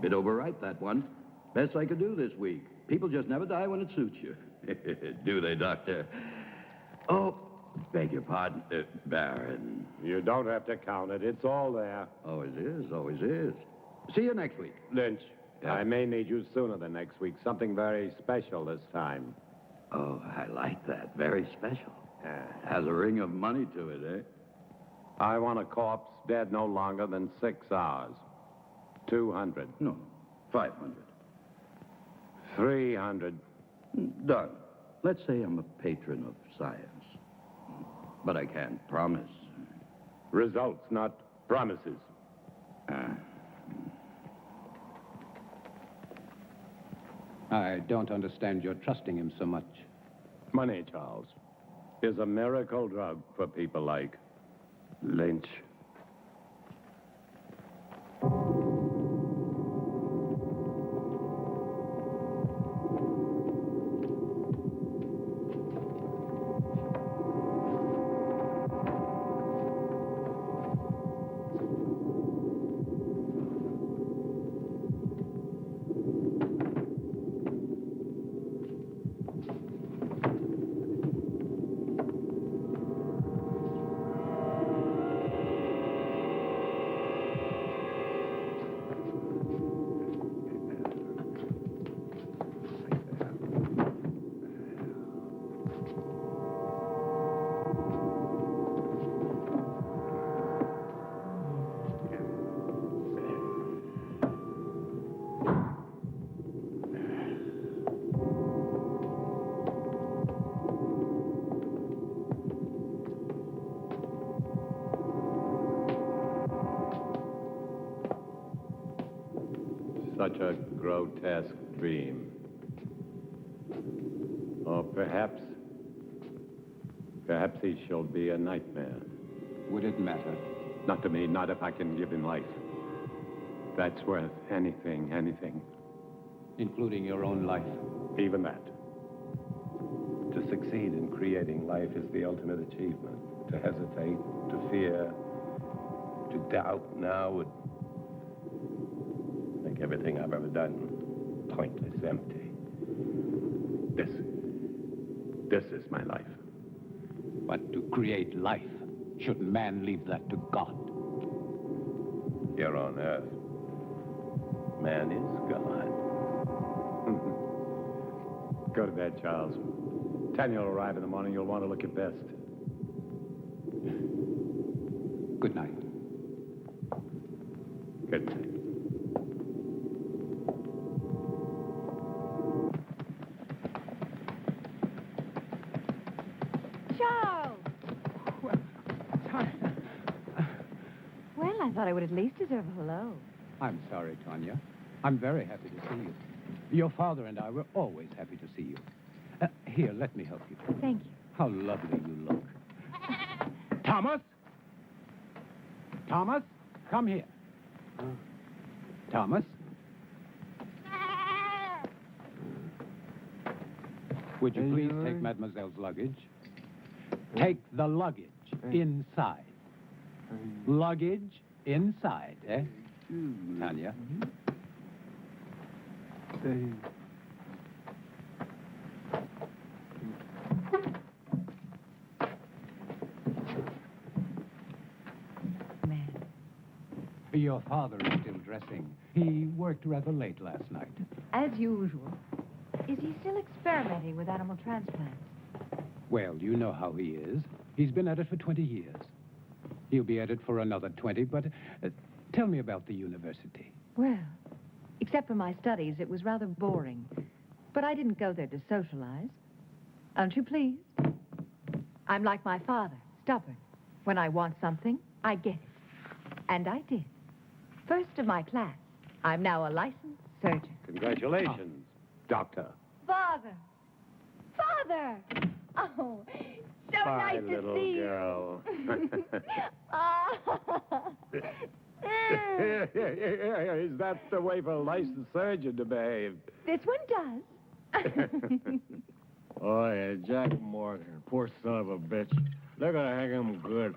Bit overripe, that one. Best I could do this week. People just never die when it suits you. Do they, Doctor? Oh, beg your pardon, Baron. You don't have to count it. It's all there. Always is, always is. See you next week. Lynch, Yeah? I may need you sooner than next week. Something very special this time. Oh, I like that. Very special. Has a ring of money to it, eh? I want a corpse dead no longer than 6 hours. 200. No, 500. 300. Done. Let's say I'm a patron of science. But I can't promise. Results, not promises. I don't understand your trusting him so much. Money, Charles, is a miracle drug for people like Lynch. Such a grotesque dream. Or perhaps he shall be a nightmare. Would it matter? Not to me, not if I can give him life. That's worth anything. Including your own life? Even that. To succeed in creating life is the ultimate achievement. To hesitate, to fear, to doubt now would make everything I've ever done pointless, empty. This is my life. But to create life, shouldn't man leave that to God? Here on Earth, man is God. Go to bed, Charles. 10 you'll arrive in the morning. You'll want to look your best. Good night. Good night. Charles! Well, I thought I would at least deserve a hello. I'm sorry, Tanya. I'm very happy to see you. Your father and I were always happy to see you. Here, let me help you. Thank you. How lovely you look. Thomas? Thomas, come here. Thomas? Would you please take Mademoiselle's luggage? Take the luggage inside. Luggage inside, eh? Tanya? Your father is still dressing. He worked rather late last night. As usual. Is he still experimenting with animal transplants? Well, you know how he is. He's been at it for 20 years. He'll be at it for another 20, but tell me about the university. Well, except for my studies, it was rather boring. But I didn't go there to socialize. Aren't you pleased? I'm like my father, stubborn. When I want something, I get it. And I did. First of my class. I'm now a licensed surgeon. Congratulations, Doctor. Father! Father! Oh, so Bye, nice to little see girl. you. Is that the way for a licensed surgeon to behave? This one does. Oh, yeah, Jack Morgan, poor son of a bitch. They're gonna hang him good.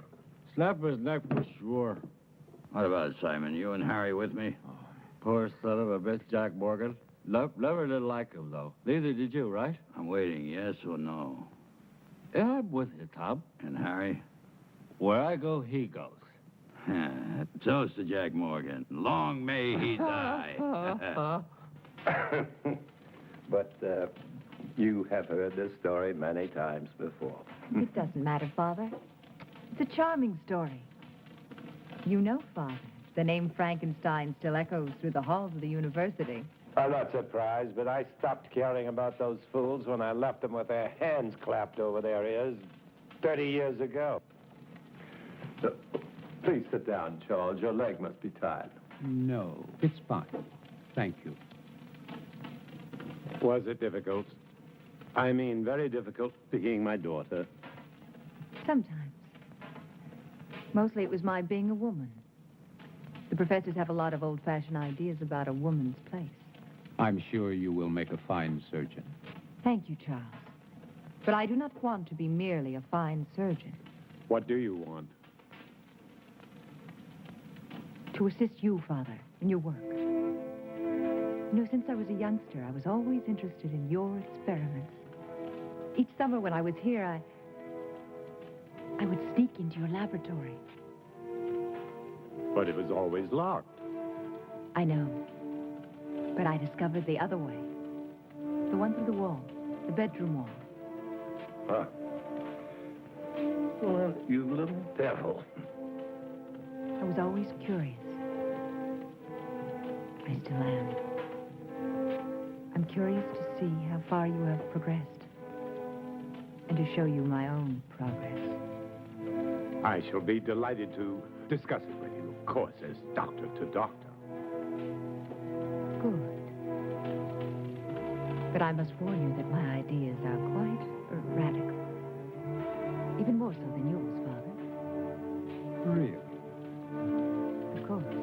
Snap his neck for sure. What about it, Simon? You and Harry with me? Poor son of a bitch, Jack Morgan. Never did like him, though. Neither did you, right? I'm waiting, yes or no. Yeah, I'm with you, Tom. And Harry? Where I go, he goes. Toast to Jack Morgan. Long may he die. But you have heard this story many times before. It doesn't matter, Father. It's a charming story. You know, Father, the name Frankenstein still echoes through the halls of the university. I'm not surprised, but I stopped caring about those fools when I left them with their hands clapped over their ears 30 years ago. Please sit down, Charles. Your leg must be tired. No, it's fine. Thank you. Was it difficult? I mean, very difficult being my daughter. Sometimes. Mostly it was my being a woman. The professors have a lot of old-fashioned ideas about a woman's place. I'm sure you will make a fine surgeon. Thank you, Charles. But I do not want to be merely a fine surgeon. What do you want? To assist you, Father, in your work. You know, since I was a youngster, I was always interested in your experiments. Each summer when I was here, I would sneak into your laboratory. But it was always locked. I know. But I discovered the other way. The one through the wall. The bedroom wall. Huh. Well, you little devil. I was always curious. I still am. I'm curious to see how far you have progressed. And to show you my own progress. I shall be delighted to discuss it with you, of course, as doctor to doctor. Good. But I must warn you that my ideas are quite radical. Even more so than yours, Father. Really? Of course.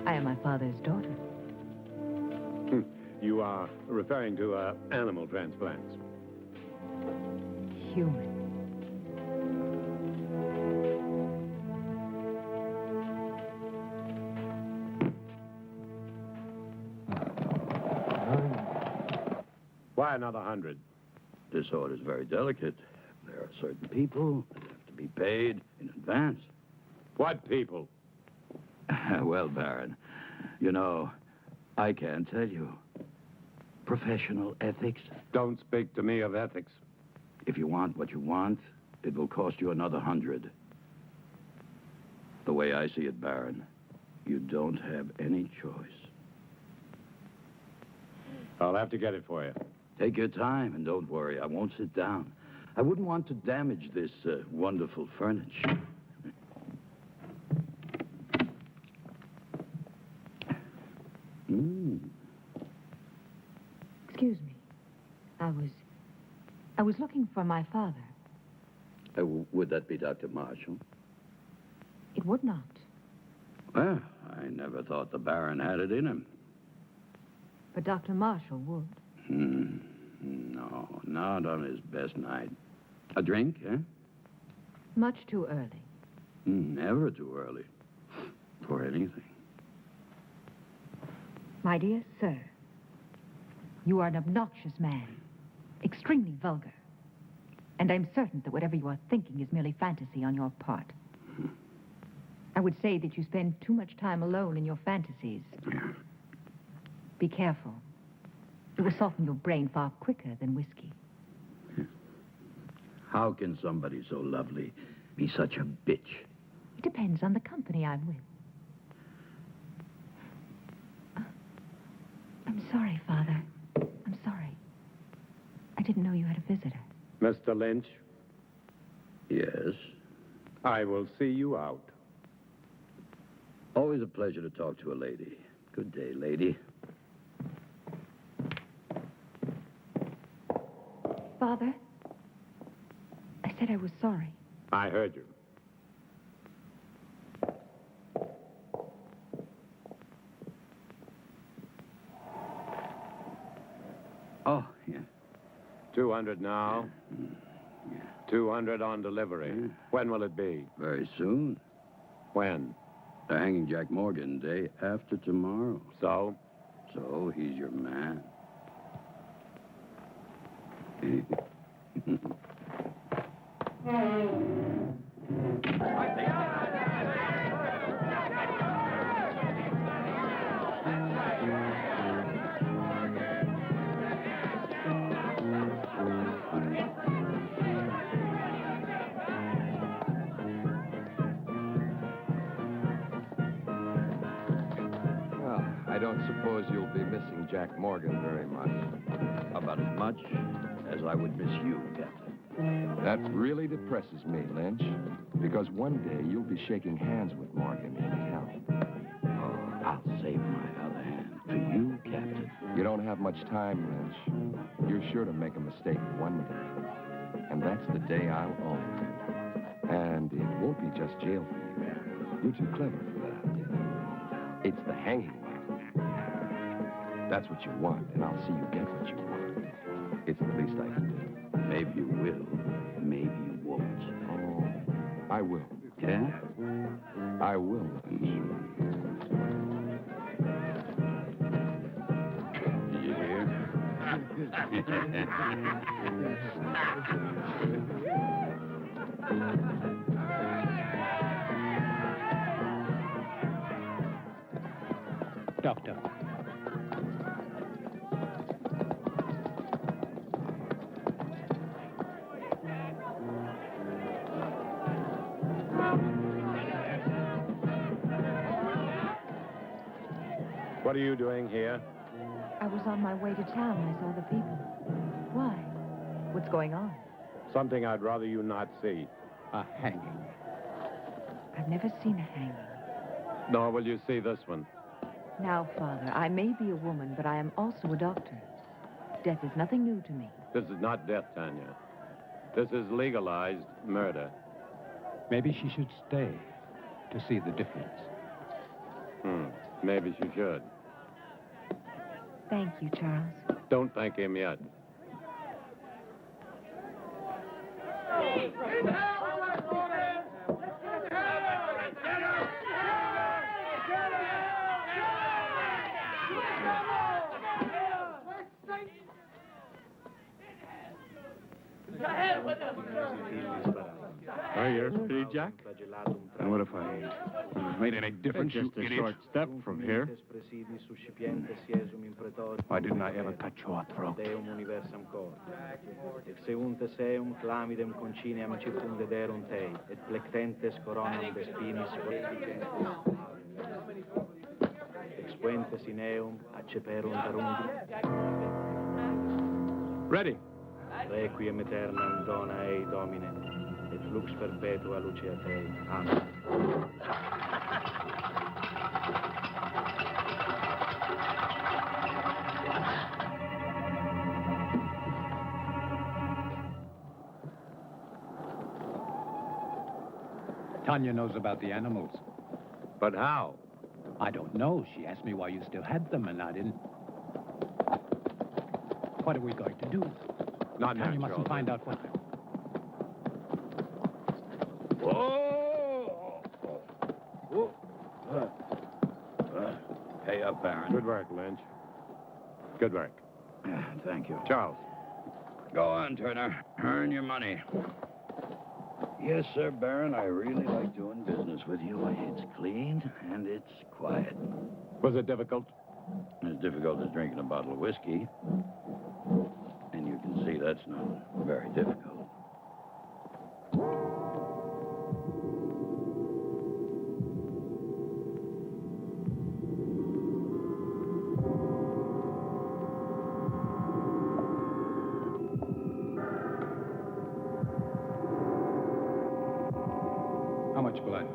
I am my father's daughter. You are referring to animal transplants. Human. Why another 100? This order is very delicate. There are certain people that have to be paid in advance. What people? Well, Baron, you know, I can't tell you. Professional ethics. Don't speak to me of ethics. If you want what you want, it will cost you another 100. The way I see it, Baron, you don't have any choice. I'll have to get it for you. Take your time and don't worry. I won't sit down. I wouldn't want to damage this wonderful furniture. Excuse me. I was looking for my father. Would that be Dr. Marshall? It would not. Well, I never thought the Baron had it in him. But Dr. Marshall would. No, not on his best night. A drink, eh? Much too early. Never too early. For anything. My dear sir, you are an obnoxious man. Extremely vulgar. And I'm certain that whatever you are thinking is merely fantasy on your part. I would say that you spend too much time alone in your fantasies. Be careful. It will soften your brain far quicker than whiskey. How can somebody so lovely be such a bitch? It depends on the company I'm with. I'm sorry, Father. I'm sorry. I didn't know you had a visitor. Mr. Lynch, Yes. I will see you out. Always a pleasure to talk to a lady. Good day, lady. Father, I said I was sorry. I heard you. Oh, yeah. 200 now. 200 on delivery. When will it be? Very soon. When? They're hanging Jack Morgan day after tomorrow. So? So he's your man. Well, I don't suppose you'll be missing Jack Morgan very much. About as much as I would miss you, Captain. That really depresses me, Lynch, because one day you'll be shaking hands with Morgan in hell. Oh, I'll save my other hand for you, Captain. You don't have much time, Lynch. You're sure to make a mistake one day. And that's the day I'll own you. And it won't be just jail for you. You're too clever for that. It's the hanging. That's what you want, and I'll see you get what you want. It's the least I can do. Maybe you will, maybe you won't. Oh, I will. Yeah? I will. Did you hear? Doctor. What are you doing here? I was on my way to town and I saw the people. Why? What's going on? Something I'd rather you not see. A hanging. I've never seen a hanging. Nor will you see this one. Now, Father, I may be a woman, but I am also a doctor. Death is nothing new to me. This is not death, Tanya. This is legalized murder. Maybe she should stay to see the difference. Maybe she should. Thank you, Charles. Don't thank him yet. Are you pretty, Jack? And what if I made any difference, Just you a idiot? short step from here. Why didn't I ever cut your throat? Exeunte seum clamidem conciniam circumdederum tei, et plectentes coronam vespinis expuentes in eum acceperunt arundi. Ready. Requiem aeternam dona ei, Domine, et lux perpetua lucia Tei. Amen. Tanya knows about the animals. But how? I don't know. She asked me why you still had them, and I didn't. What are we going to do? Not Tanya natural. mustn't find out what... Whoa! Pay up, Baron. Good work, Lynch. Good work. Thank you. Charles. Go on, Turner. Earn your money. Yes, sir, Baron. I really like doing business with you. It's clean and it's quiet. Was it difficult? As difficult as drinking a bottle of whiskey. And you can see that's not very difficult. How much blood?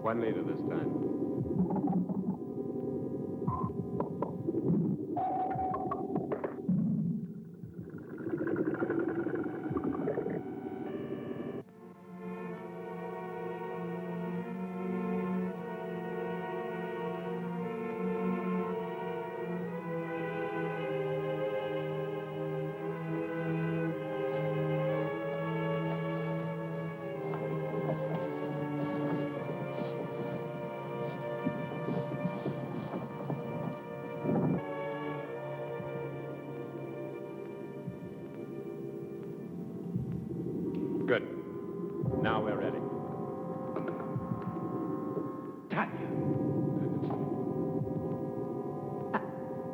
1 liter this time. Now we're ready. Tanya.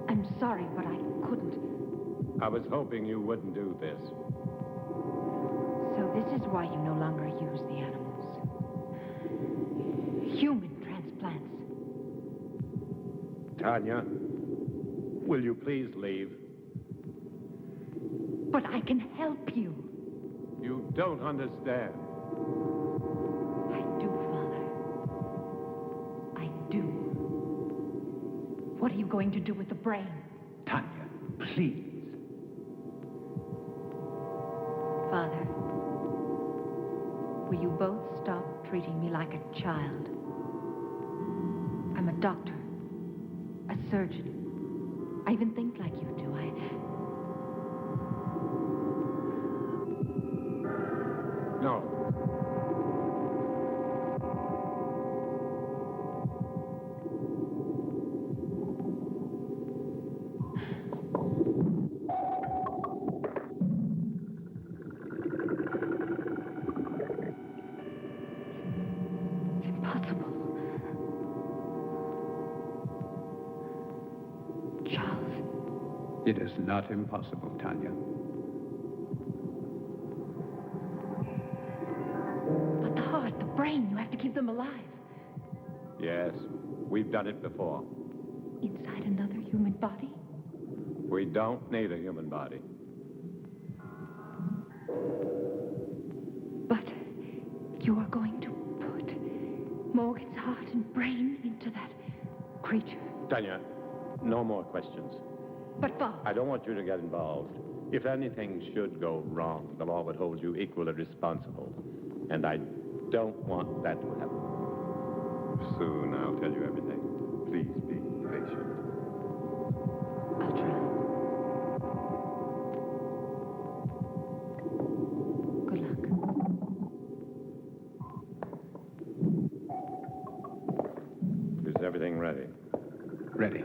I'm sorry, but I couldn't. I was hoping you wouldn't do this. So this is why you no longer use the animals. Human transplants. Tanya, will you please leave? But I can help you. You don't understand. I do, Father. I do. What are you going to do with the brain? Tanya, please. Father, will you both stop treating me like a child? I'm a doctor, a surgeon. I even think like you do. No. It's impossible. Charles. It is not impossible, Tanya. But the heart, the brain, you have to keep them alive. Yes, we've done it before. Inside another human body? We don't need a human body. But you are going to put Morgan's heart and brain into that creature. Tanya, no more questions. But Bob, I don't want you to get involved. If anything should go wrong, the law would hold you equally responsible. And I don't want that to happen. Soon I'll tell you everything. Please be patient. I'll try. Good luck. Is everything ready? Ready.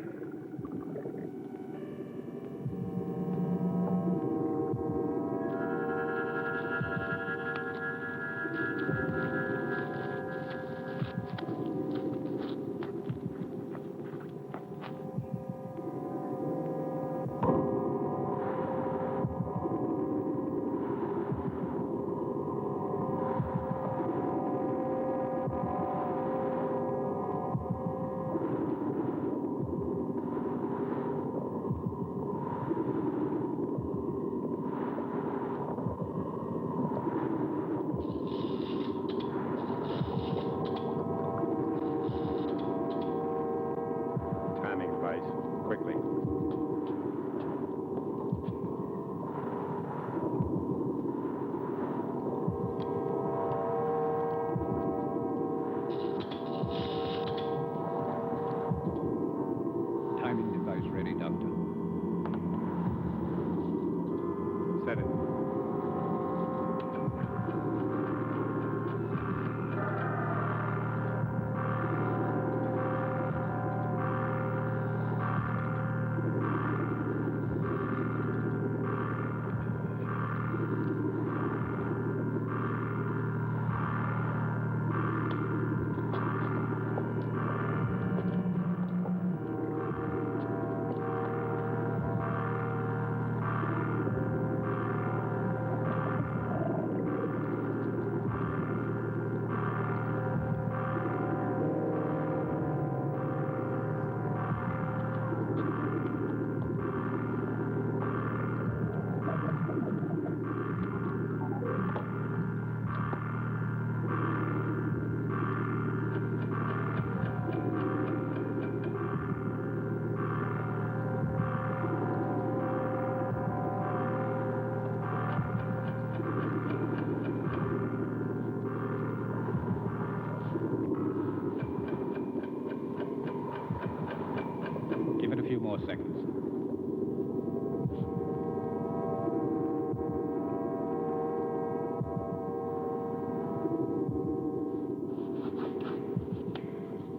Timing device, quickly. Timing device ready, Doctor. Set it. Give it a few more seconds.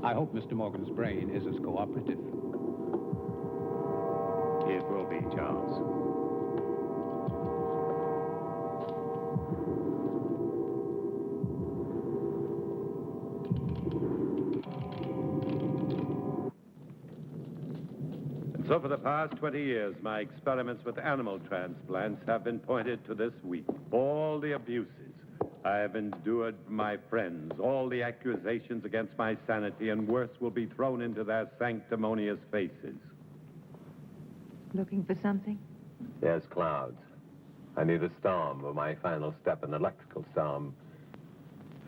I hope Mr. Morgan's brain is as cooperative. It will be, Charles. So for the past 20 years, my experiments with animal transplants have been pointed to this week. All the abuses I have endured from my friends, all the accusations against my sanity, and worse, will be thrown into their sanctimonious faces. Looking for something? Yes, clouds. I need a storm for my final step, an electrical storm.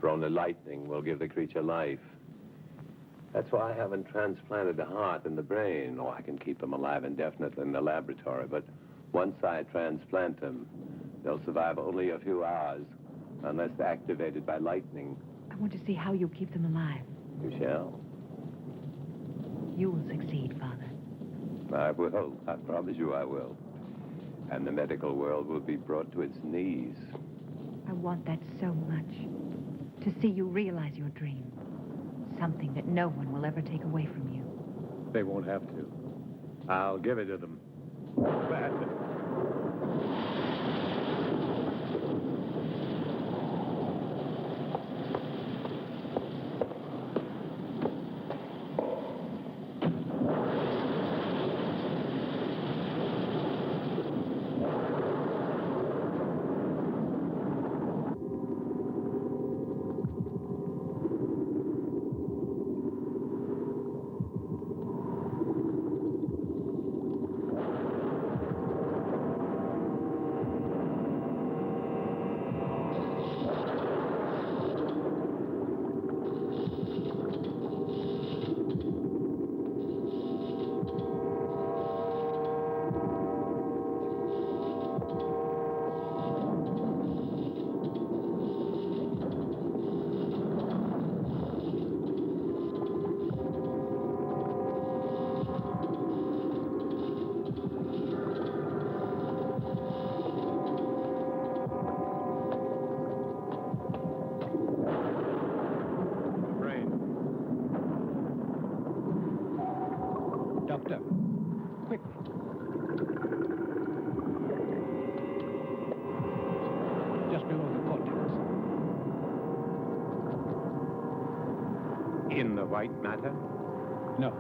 For only lightning will give the creature life. That's why I haven't transplanted the heart and the brain. Oh, I can keep them alive indefinitely in the laboratory, but once I transplant them, they'll survive only a few hours, unless they're activated by lightning. I want to see how you keep them alive. You shall. You will succeed, Father. I will. I promise you I will. And the medical world will be brought to its knees. I want that so much. To see you realize your dream. Something that no one will ever take away from you. They won't have to. I'll give it to them. Badly. Doctor, quickly. Just below the cortex. In the white matter? No,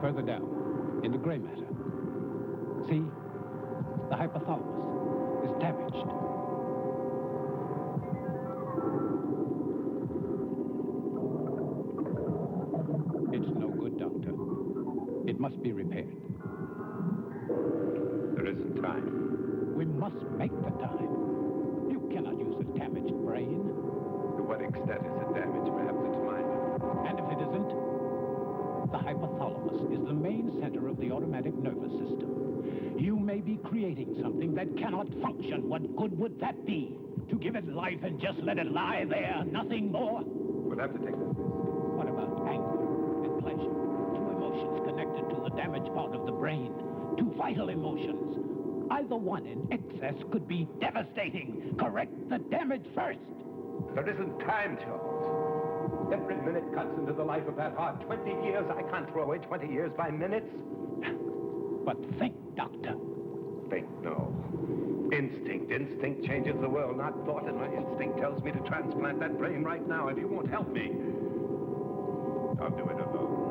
further down, in the gray matter. See? The hypothalamus is damaged. It's no good, Doctor. It must be repaired. There isn't time. We must make the time. You cannot use a damaged brain. To what extent is it damaged? Perhaps it's minor. And if it isn't, the hypothalamus is the main center of the automatic nervous system. You may be creating something that cannot function. What good would that be? To give it life and just let it lie there, nothing more? We'll have to take this. What about anger and pleasure? Two emotions connected to the damaged part of the brain. Two vital emotions. Either one in excess could be devastating. Correct the damage first. There isn't time, Charles. Every minute cuts into the life of that heart. 20 years. I can't throw away 20 years by minutes. But think, Doctor. Think, no. Instinct. Instinct changes the world, not thought. And my instinct tells me to transplant that brain right now. If you won't help me, I'll do it alone.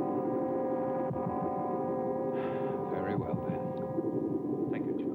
Very well, then. Thank you, Charles.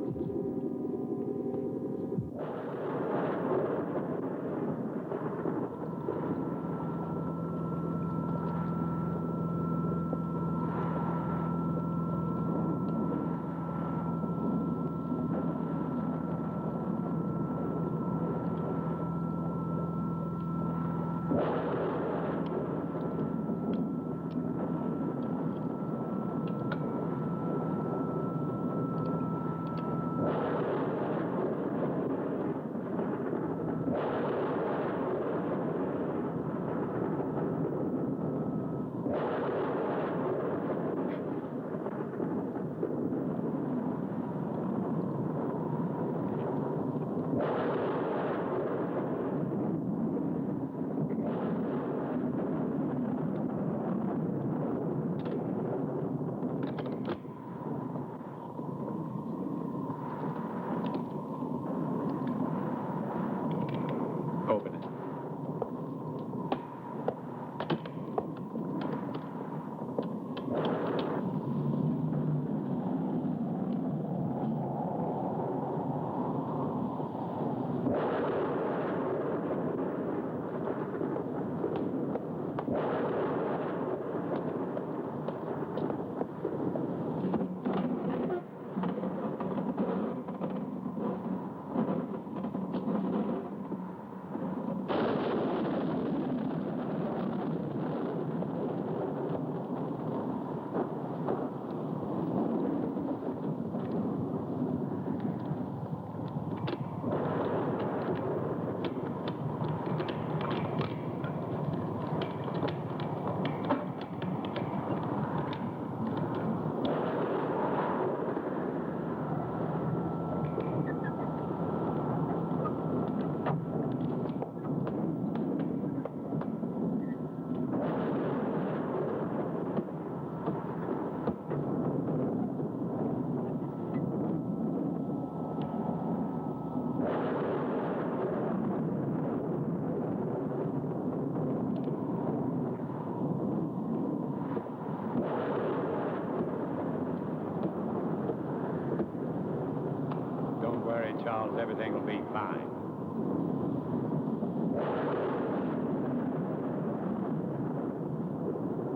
Charles. Everything will be fine.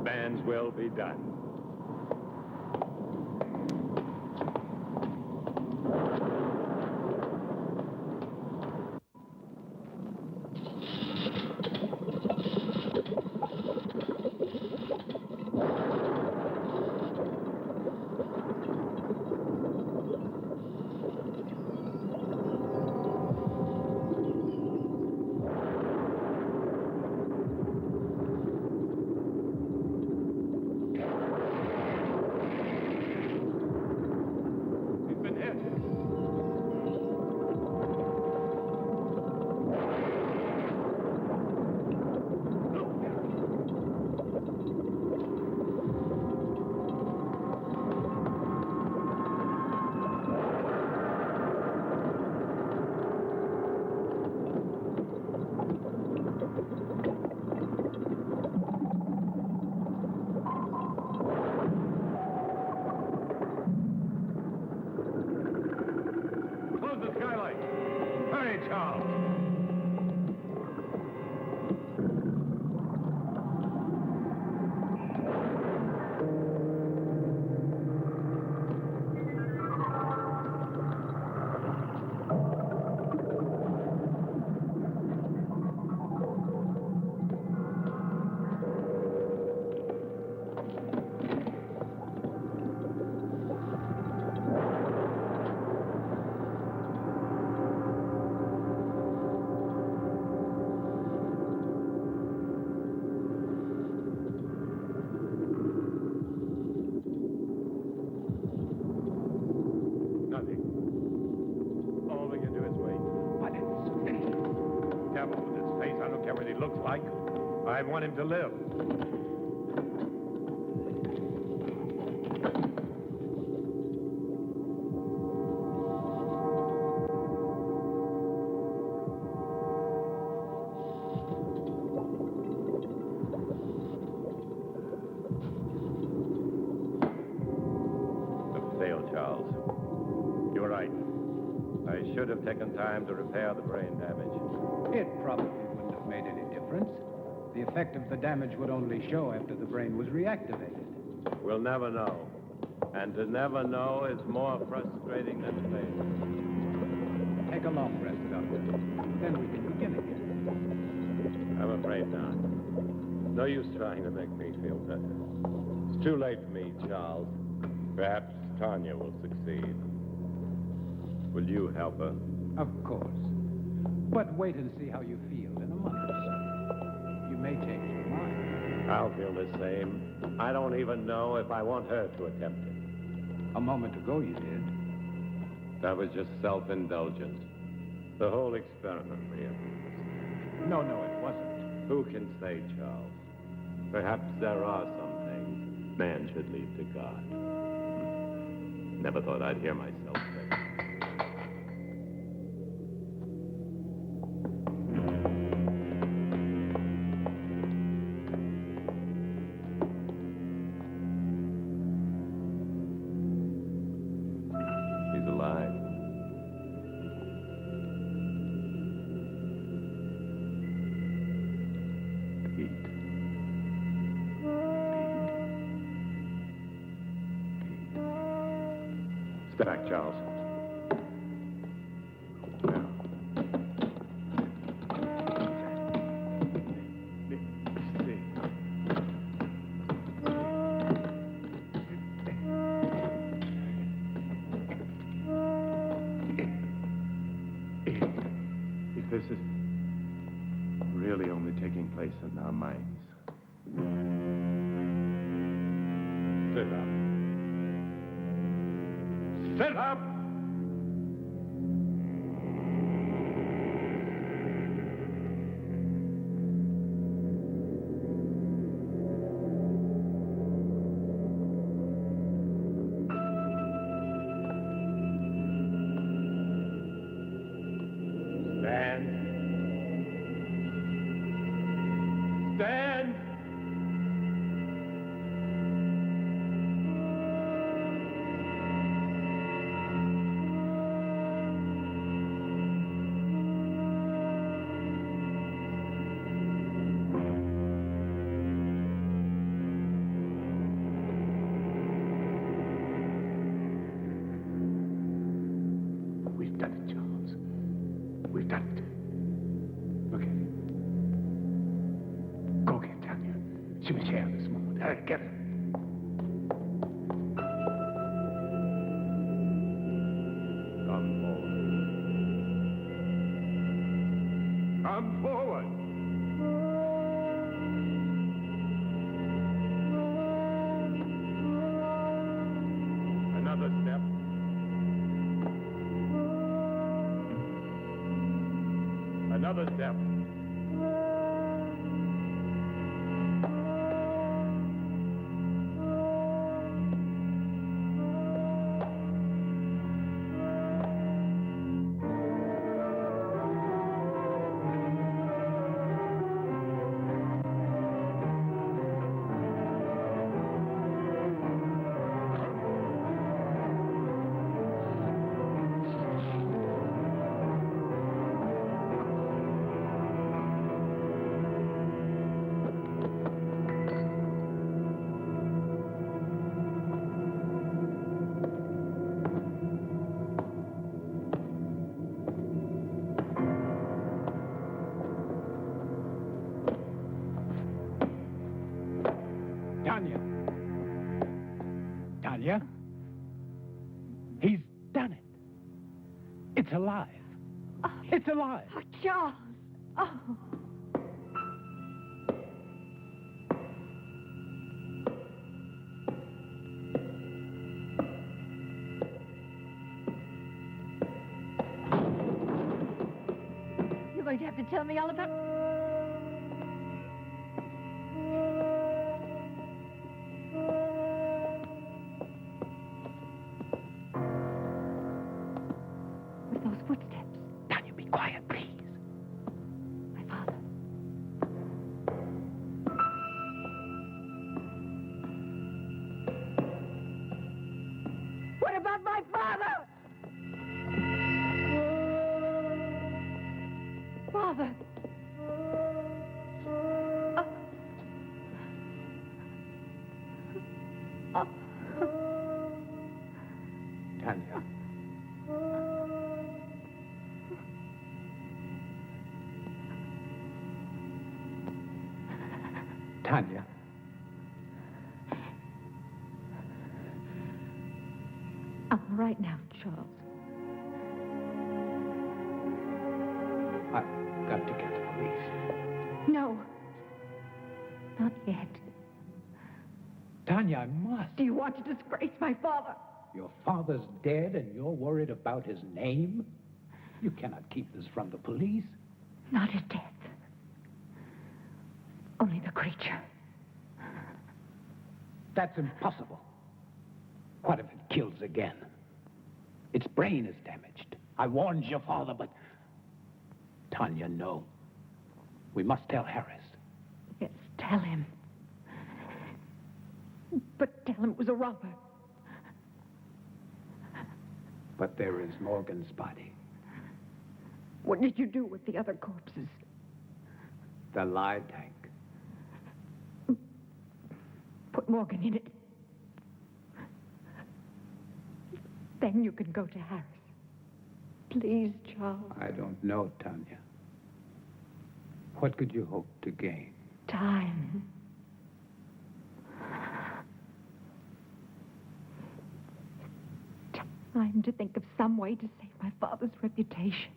Man's will be done. I want him to live. It failed, Charles. You were right. I should have taken time to repair the brain damage. It probably wouldn't have made any difference. The effect of the damage would only show after the brain was reactivated. We'll never know. And to never know is more frustrating than failure. Take a long rest, Doctor. Then we can begin again. I'm afraid not. No use trying to make me feel better. It's too late for me, Charles. Perhaps Tanya will succeed. Will you help her? Of course. But wait and see how you feel in a month or so. You may change your mind. I'll feel the same. I don't even know if I want her to attempt it. A moment ago you did. That was just self-indulgence. The whole experiment, really. No, it wasn't. Who can say, Charles? Perhaps there are some things man should leave to God. Never thought I'd hear myself say. Step back, Charles. Now. If this is really only taking place in our minds. Sit up. Sit up! Stand. Stand! We've done it, Charles. We've done it. Look at it. Go get Tanya. She was here this moment. Hurry, get her. Come forward. Come forward. Another step. Another step. Tanya. Tanya? He's done it. It's alive. Oh, It's alive. oh, Charles. Oh. You're going to have to tell me all about... With those footsteps. Tanya, be quiet, please. My father. What about my father? Father. Oh. Tanya. Tanya. I'm all right now, Charles. I've got to get the police. No. Not yet. Tanya, I must. Do you want to disgrace my father? Your father's dead and you're worried about his name? You cannot keep this from the police. Not his death. Only the creature. That's impossible. What if it kills again? Its brain is damaged. I warned your father, but... Tanya, no. We must tell Harris. Yes, tell him. But tell him it was a robber. But there is Morgan's body. What did you do with the other corpses? The lie tank. Put Morgan in it. Then you can go to Harris. Please, Charles. I don't know, Tanya. What could you hope to gain? Time. Time to think of some way to save my father's reputation.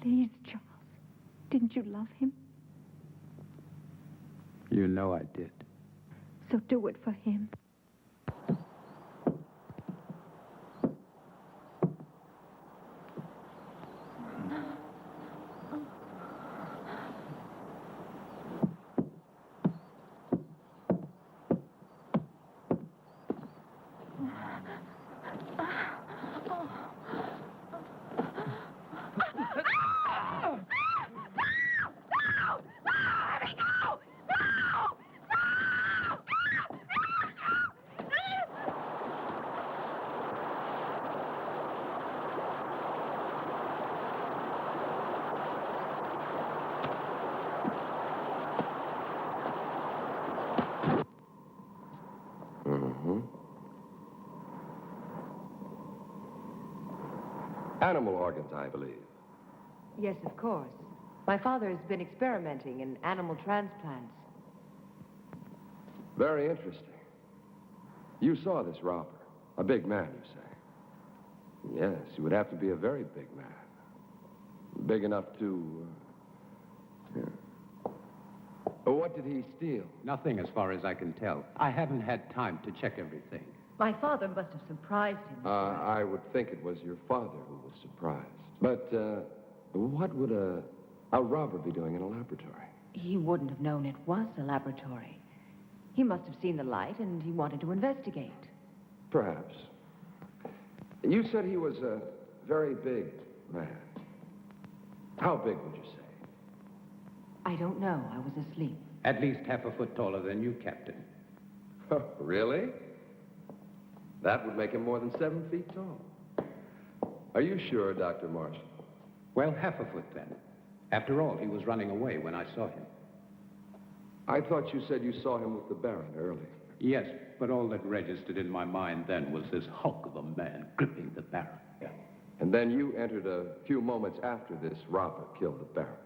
Please, Charles. Didn't you love him? You know I did. So do it for him. Animal organs, I believe. Yes, of course. My father has been experimenting in animal transplants. Very interesting. You saw this robber. A big man, you say? Yes, he would have to be a very big man. Big enough to... What did he steal? Nothing as far as I can tell. I haven't had time to check everything. My father must have surprised him. I would think it was your father who was surprised. But, what would a robber be doing in a laboratory? He wouldn't have known it was a laboratory. He must have seen the light and he wanted to investigate. Perhaps. You said he was a very big man. How big would you say? I don't know. I was asleep. At least half a foot taller than you, Captain. Really? That would make him more than 7 feet tall. Are you sure, Dr. Marshall? Well, half a foot then. After all, he was running away when I saw him. I thought you said you saw him with the Baron earlier. Yes, but all that registered in my mind then was this hulk of a man gripping the Baron. And then you entered a few moments after this robber killed the Baron.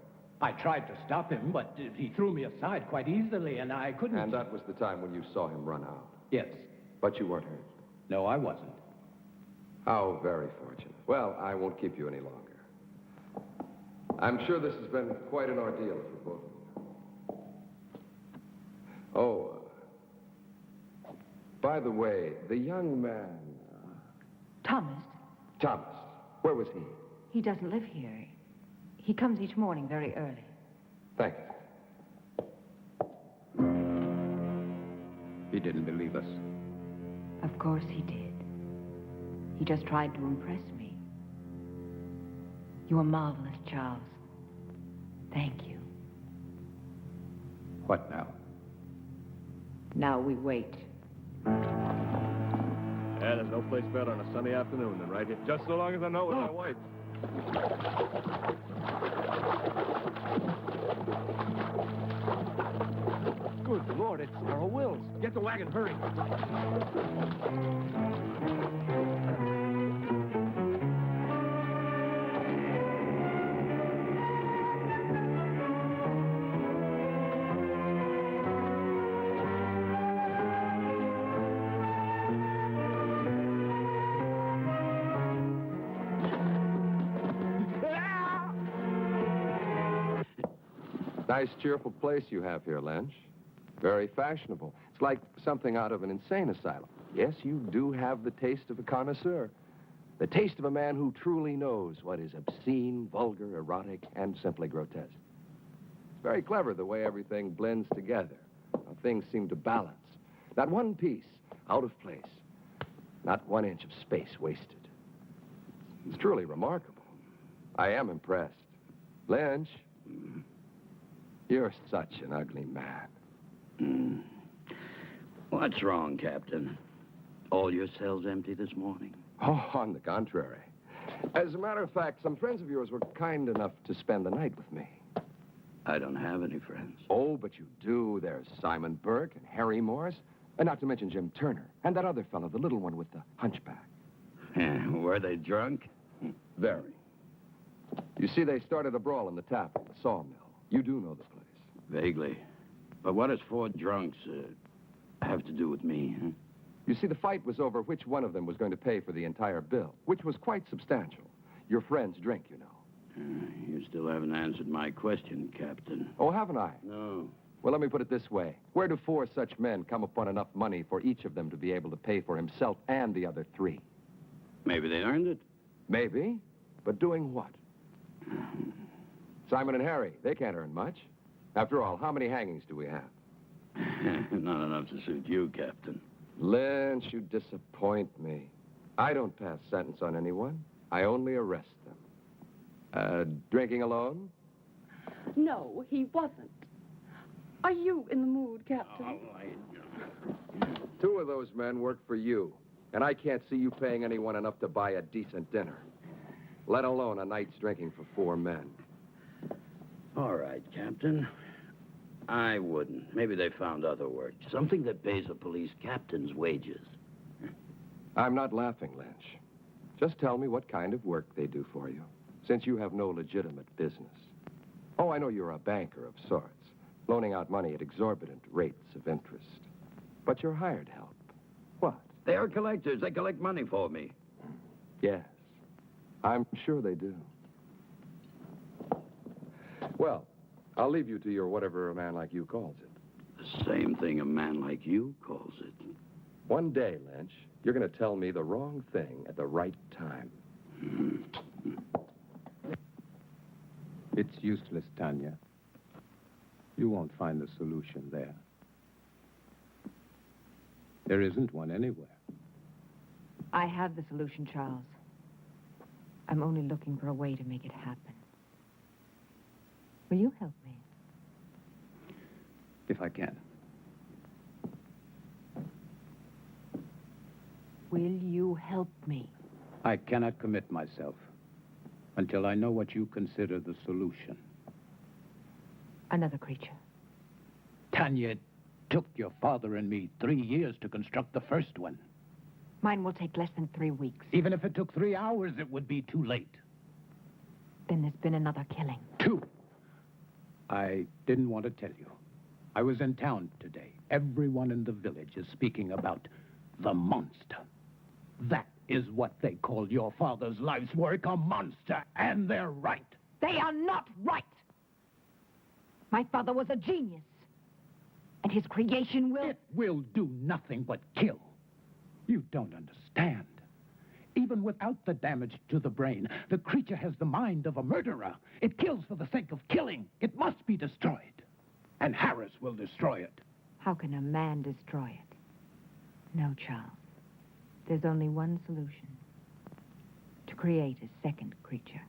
I tried to stop him, but he threw me aside quite easily, and I couldn't... And that was the time when you saw him run out. Yes. But you weren't hurt. No, I wasn't. How very fortunate. Well, I won't keep you any longer. I'm sure this has been quite an ordeal for both of you. Oh, by the way, the young man... Thomas? Thomas. Where was he? He doesn't live here. He comes each morning very early. Thank you. He didn't believe us. Of course he did. He just tried to impress me. You were marvelous, Charles. Thank you. What now? Now we wait. Yeah, there's no place better on a sunny afternoon than right here. Just so long as I know it with my wife. Good Lord, it's Sara Wills. Get the wagon, hurry. Nice, cheerful place you have here, Lynch. Very fashionable. It's like something out of an insane asylum. Yes, you do have the taste of a connoisseur. The taste of a man who truly knows what is obscene, vulgar, erotic, and simply grotesque. It's very clever the way everything blends together. How things seem to balance. Not one piece out of place. Not 1 inch of space wasted. It's truly remarkable. I am impressed. Lynch, you're such an ugly man. What's wrong, Captain? All your cells empty this morning? Oh, on the contrary. As a matter of fact, some friends of yours were kind enough to spend the night with me. I don't have any friends. Oh, but you do. There's Simon Burke and Harry Morris, and not to mention Jim Turner, and that other fellow, the little one with the hunchback. Were they drunk? Very. You see, they started a brawl in the tap at the sawmill. You do know the place. Vaguely. But what does 4 drunks have to do with me, huh? You see, the fight was over which one of them was going to pay for the entire bill, which was quite substantial. Your friend's drink, you know. You still haven't answered my question, Captain. Oh, haven't I? No. Well, let me put it this way. Where do 4 such men come upon enough money for each of them to be able to pay for himself and the other 3? Maybe they earned it. Maybe. But doing what? Simon and Harry, they can't earn much. After all, how many hangings do we have? Not enough to suit you, Captain. Lynch, you disappoint me. I don't pass sentence on anyone. I only arrest them. Drinking alone? No, he wasn't. Are you in the mood, Captain? 2 of those men work for you, and I can't see you paying anyone enough to buy a decent dinner, let alone a night's drinking for 4 men. All right, Captain. I wouldn't. Maybe they found other work. Something that pays a police captain's wages. I'm not laughing, Lynch. Just tell me what kind of work they do for you, since you have no legitimate business. Oh, I know you're a banker of sorts, loaning out money at exorbitant rates of interest. But you're hired help. What? They are collectors. They collect money for me. Yes, I'm sure they do. Well, I'll leave you to your whatever a man like you calls it. The same thing a man like you calls it. One day, Lynch, you're going to tell me the wrong thing at the right time. It's useless, Tanya. You won't find the solution there. There isn't one anywhere. I have the solution, Charles. I'm only looking for a way to make it happen. Will you help me? If I can. Will you help me? I cannot commit myself until I know what you consider the solution. Another creature. Tanya, it took your father and me 3 years to construct the first one. Mine will take less than 3 weeks. Even if it took 3 hours, it would be too late. Then there's been another killing. 2. I didn't want to tell you. I was in town today. Everyone in the village is speaking about the monster. That is what they call your father's life's work, a monster, and they're right. They are not right! My father was a genius. And his creation will... It will do nothing but kill. You don't understand. Even without the damage to the brain, the creature has the mind of a murderer. It kills for the sake of killing. It must be destroyed. And Harris will destroy it. How can a man destroy it? No, Charles. There's only one solution. To create a second creature.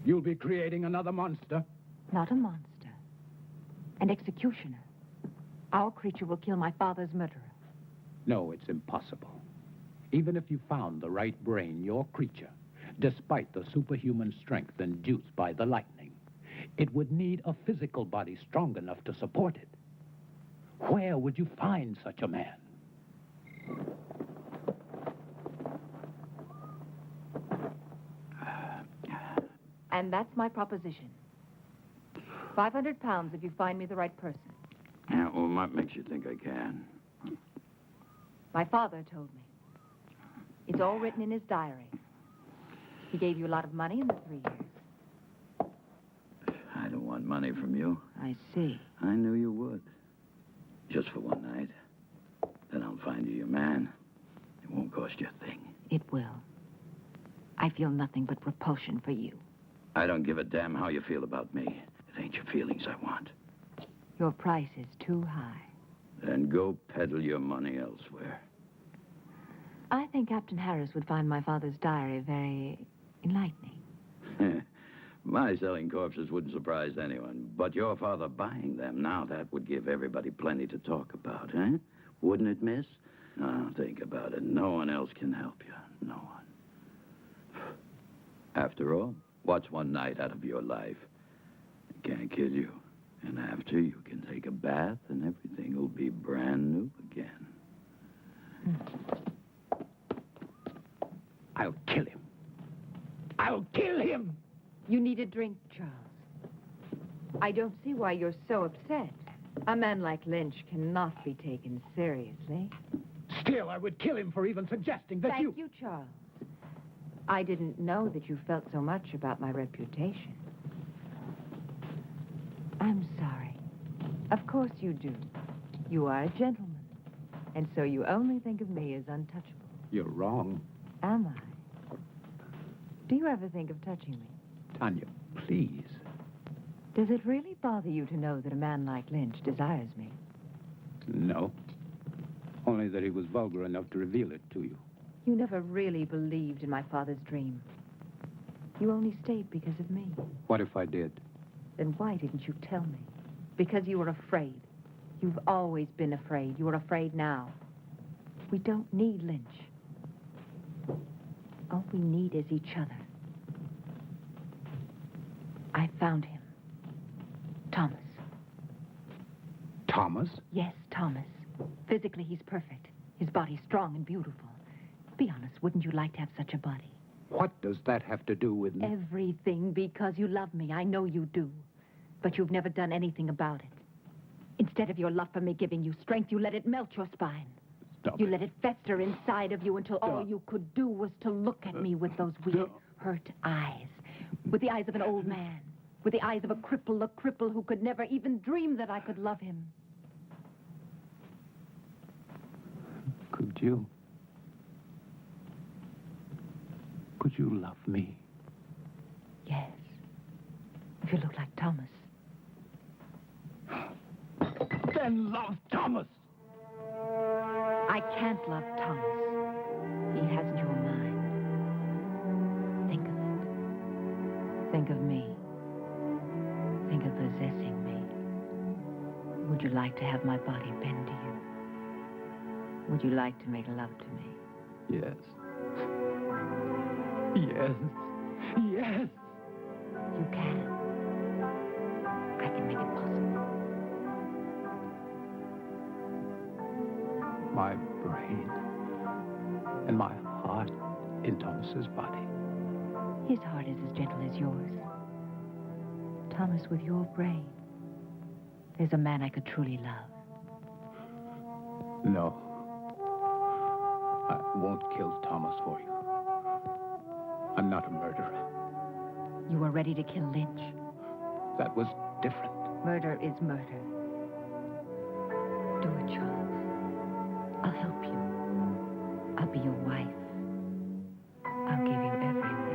You'll be creating another monster? Not a monster. An executioner. Our creature will kill my father's murderer. No, it's impossible. Even if you found the right brain, your creature, despite the superhuman strength induced by the lightning, it would need a physical body strong enough to support it. Where would you find such a man? And that's my proposition. 500 pounds if you find me the right person. Yeah, well, what makes you think I can? My father told me. It's all written in his diary. He gave you a lot of money in the 3 years. I don't want money from you. I see. I knew you would. Just for one night. Then I'll find you your man. It won't cost you a thing. It will. I feel nothing but repulsion for you. I don't give a damn how you feel about me. It ain't your feelings I want. Your price is too high. Then go peddle your money elsewhere. I think Captain Harris would find my father's diary very enlightening. My selling corpses wouldn't surprise anyone. But your father buying them, now that would give everybody plenty to talk about, eh? Wouldn't it, miss? Now, think about it. No one else can help you. No one. After all, what's one night out of your life? It can't kill you. And after, you can take a bath and everything will be brand new again. I'll kill him. I'll kill him! You need a drink, Charles. I don't see why you're so upset. A man like Lynch cannot be taken seriously. Still, I would kill him for even suggesting that Thank you, Charles. I didn't know that you felt so much about my reputation. I'm sorry. Of course you do. You are a gentleman. And so you only think of me as untouchable. You're wrong. Am I? Do you ever think of touching me? Tanya, please. Does it really bother you to know that a man like Lynch desires me? No. Only that he was vulgar enough to reveal it to you. You never really believed in my father's dream. You only stayed because of me. What if I did? Then why didn't you tell me? Because you were afraid. You've always been afraid. You are afraid now. We don't need Lynch. All we need is each other. I found him. Thomas. Thomas? Yes, Thomas. Physically, he's perfect. His body's strong and beautiful. Be honest, wouldn't you like to have such a body? What does that have to do with me? Everything, because you love me. I know you do. But you've never done anything about it. Instead of your love for me giving you strength, you let it melt your spine. Stop You it. let it fester inside of you until all you could do was to look at me with those weak, hurt eyes. With the eyes of an old man. With the eyes of a cripple who could never even dream that I could love him. Could you? Could you love me? Yes. If you look like Thomas. Then love Thomas! I can't love Thomas. He hasn't your mind. Think of it. Think of me. Think of possessing me. Would you like to have my body bend to you? Would you like to make love to me? Yes. Yes. Yes. You can. I can make it possible. My brain and my heart in Thomas's body. His heart is as gentle as yours. Thomas, with your brain, there's a man I could truly love. No. I won't kill Thomas for you. I'm not a murderer. You were ready to kill Lynch. That was different. Murder is murder. Do it, Charles. I'll help you. I'll be your wife. I'll give you everything.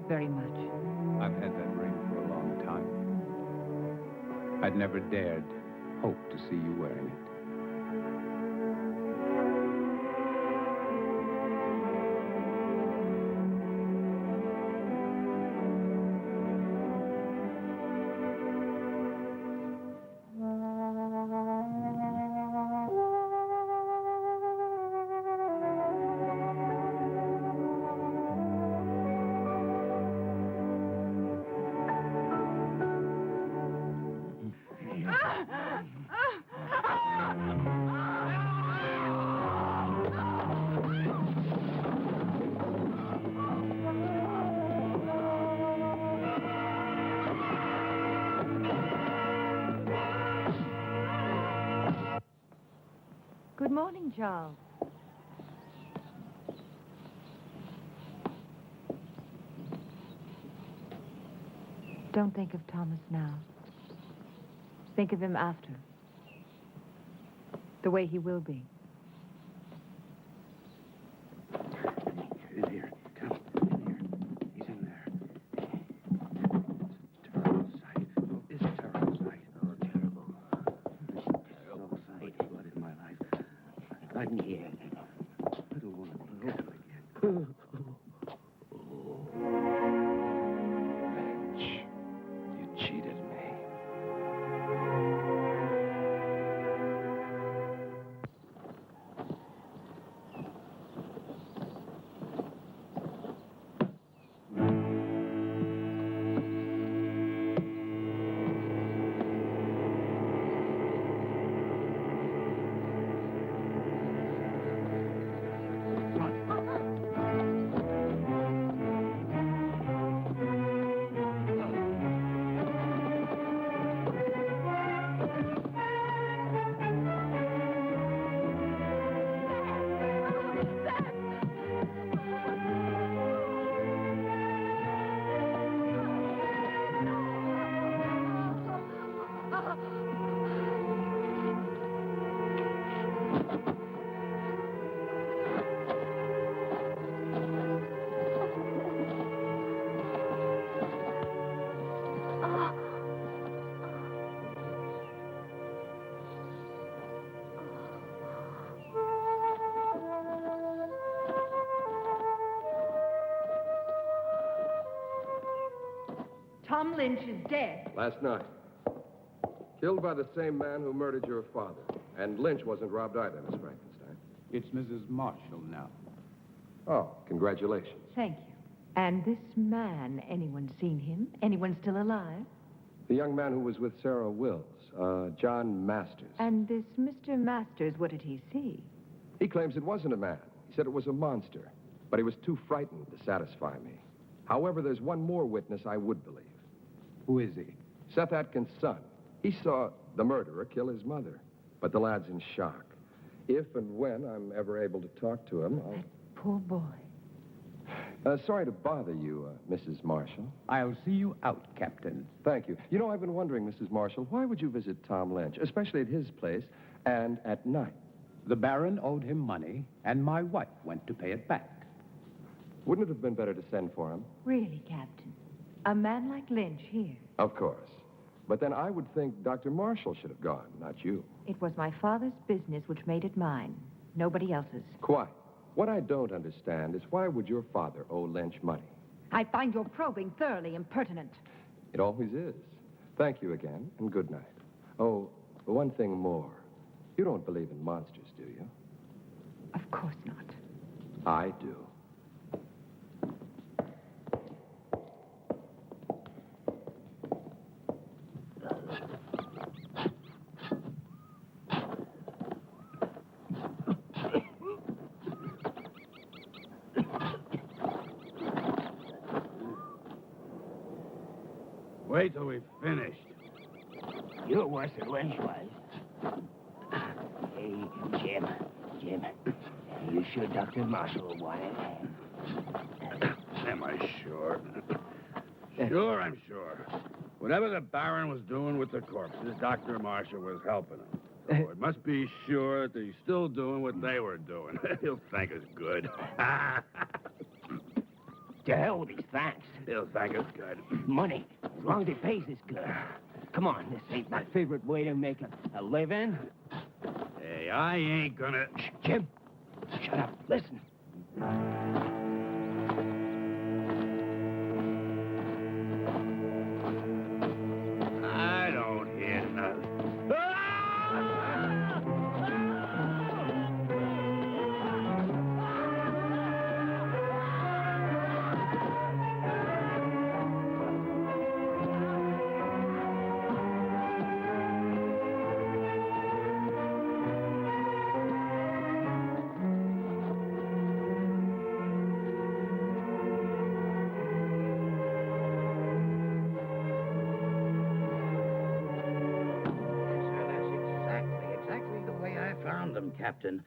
Very much. I've had that ring for a long time. I'd never dared hope to see you wearing it. Good morning, Charles. Don't think of Thomas now. Think of him after. The way he will be. In here. Come. In here. He's in there. It's a terrible sight. It's a terrible sight. Oh, terrible. Terrible sight. Blood in my life. I'm here. Little woman. Come again. Lynch, you cheated me. Tom Lynch is dead. Last night. Killed by the same man who murdered your father. And Lynch wasn't robbed either, Miss Frankenstein. It's Mrs. Marshall now. Oh, congratulations. Thank you. And this man, anyone seen him? Anyone still alive? The young man who was with Sarah Wills, John Masters. And this Mr. Masters, what did he see? He claims it wasn't a man. He said it was a monster. But he was too frightened to satisfy me. However, there's one more witness I would believe. Who is he? Seth Atkins' son. He saw the murderer kill his mother. But the lad's in shock. If and when I'm ever able to talk to him, I'll... That poor boy. Sorry to bother you, Mrs. Marshall. I'll see you out, Captain. Thank you. You know, I've been wondering, Mrs. Marshall, why would you visit Tom Lynch, especially at his place, and at night? The Baron owed him money, and my wife went to pay it back. Wouldn't it have been better to send for him? Really, Captain? A man like Lynch here? Of course. But then I would think Dr. Marshall should have gone, not you. It was my father's business which made it mine. Nobody else's. Quite. What I don't understand is why would your father owe Lynch money? I find your probing thoroughly impertinent. It always is. Thank you again, and good night. Oh, one thing more. You don't believe in monsters, do you? Of course not. I do. Wait till we've finished. You're worse than Lynch was. Hey, Jim. You sure Dr. Marshall will want it? Am I sure? Sure, I'm sure. Whatever the Baron was doing with the corpses, Dr. Marshall was helping him. So it must be sure that he's still doing what they were doing. He'll thank us good. To hell with his thanks. He'll thank us good. Money, as long as it pays us good. Come on, this ain't my favorite way to make a living. Hey, I ain't gonna... Shh, Jim. Shut up. Listen. I don't hear nothing. Captain.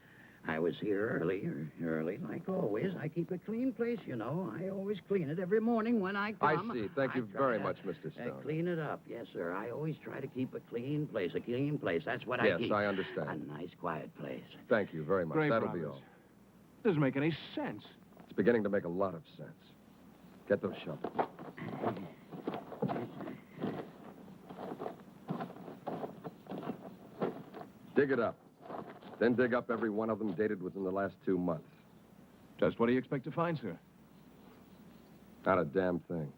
I was here early, like always. I keep a clean place, you know. I always clean it every morning when I come. I see. Thank you very much, Mr. Stone. Clean it up, yes, sir. I always try to keep a clean place. That's what I Yes, keep. I understand. A nice, quiet place. Thank you very much. Great That'll promise. be all. Doesn't make any sense. It's beginning to make a lot of sense. Get those shovels. Dig it up. Then dig up every one of them dated within the last 2 months. Just what do you expect to find, sir? Not a damn thing.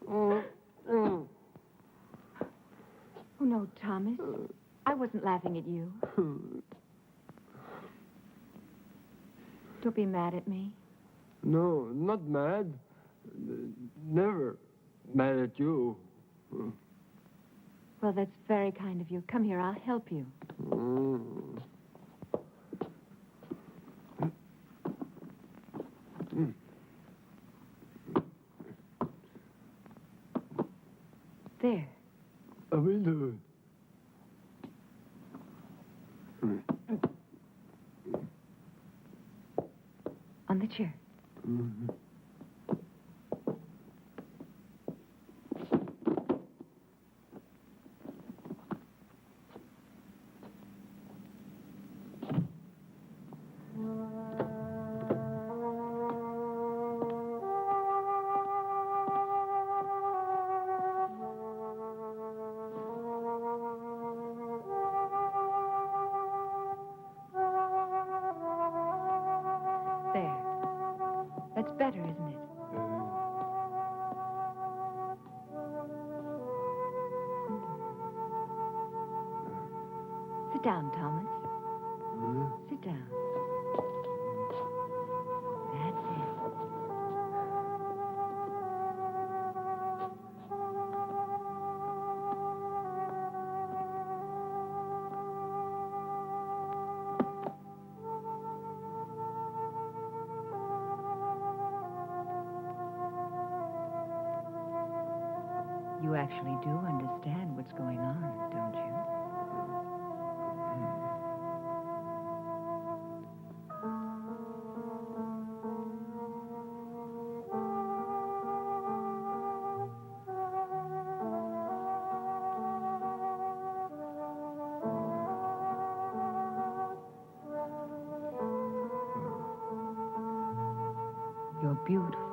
Oh, no, Thomas. I wasn't laughing at you. Don't be mad at me. No, not mad. Never mad at you. Well, that's very kind of you. Come here, I'll help you. There. I will do it. On the chair. better, isn't it? Sit down, Thomas. Sit down. That's it. You actually do understand what's going on, don't you? You're beautiful.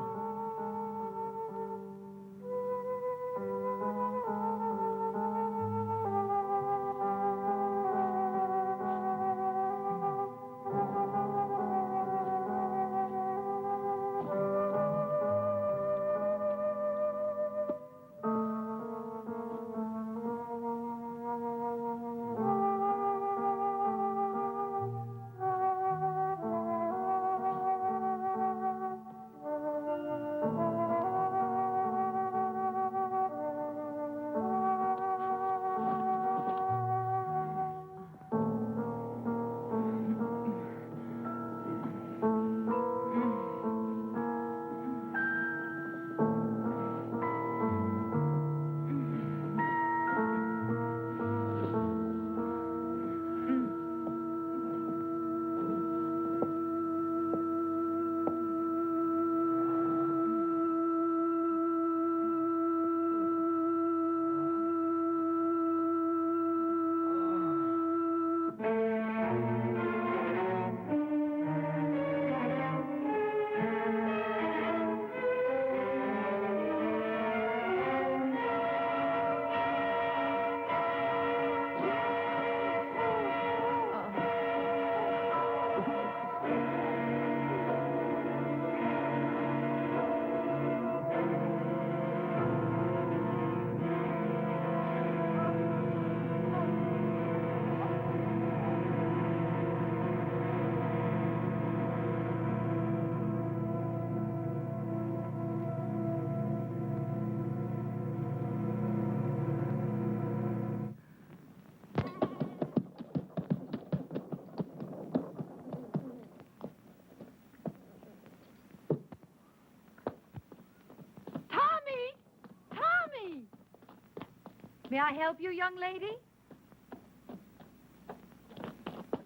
May I help you, young lady?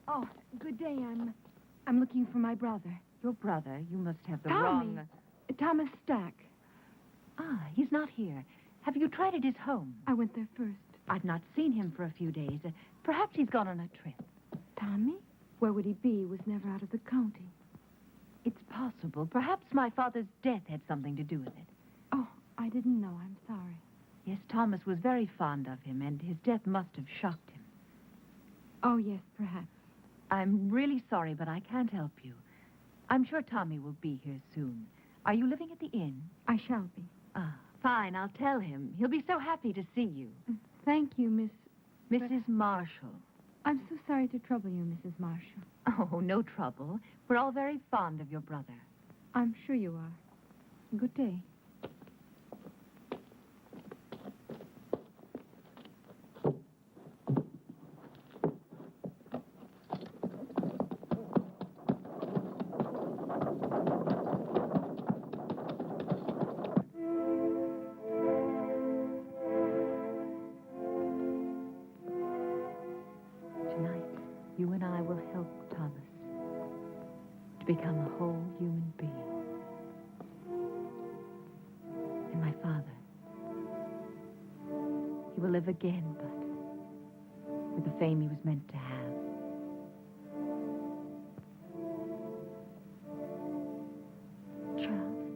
Oh, good day. I'm looking for my brother. Your brother? You must have the Tommy. wrong... Thomas Stack. Ah, he's not here. Have you tried at his home? I went there first. I've not seen him for a few days. Perhaps he's gone on a trip. Tommy? Where would he be? He was never out of the county. It's possible. Perhaps my father's death had something to do with it. Oh, I didn't know. I'm sorry. Yes, Thomas was very fond of him, and his death must have shocked him. Oh, yes, perhaps. I'm really sorry, but I can't help you. I'm sure Tommy will be here soon. Are you living at the inn? I shall be. Ah, fine. I'll tell him. He'll be so happy to see you. Thank you, Mrs. Marshall. I'm so sorry to trouble you, Mrs. Marshall. Oh, no trouble. We're all very fond of your brother. I'm sure you are. Good day. You and I will help Thomas to become a whole human being. And my father, he will live again, but with the fame he was meant to have. Charles?